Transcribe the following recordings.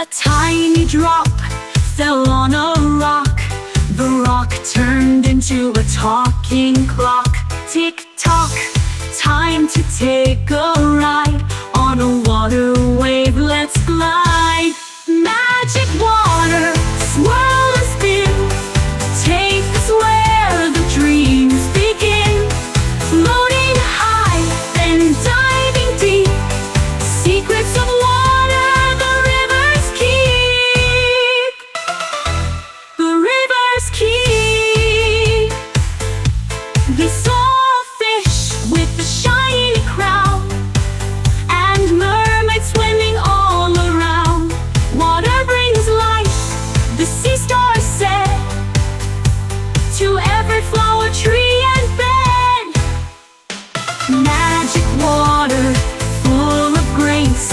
A tiny drop fell on a rock. The rock turned into a talking clock. Tick-tock, time to take a ride on a water wave, let's glide. Magic water, swirl and spin, take us where the dreams begin. Floating high, then diving deep, secrets of water the rivers keep. The rivers keep. They saw a fish with a shiny crown, and mermaids swimming all around. Water brings life, the sea stars said, to every flower, tree, and bed. Magic water, full of grace,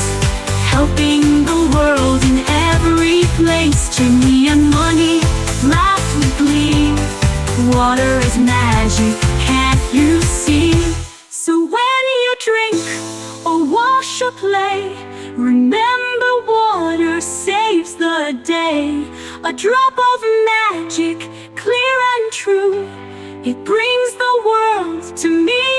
helping the world in every place. Chunni and Munni laughed with glee. Water is magic, can't you see? So when you drink or wash or play, remember water saves the day. A drop of magic, clear and true, it brings the world to me.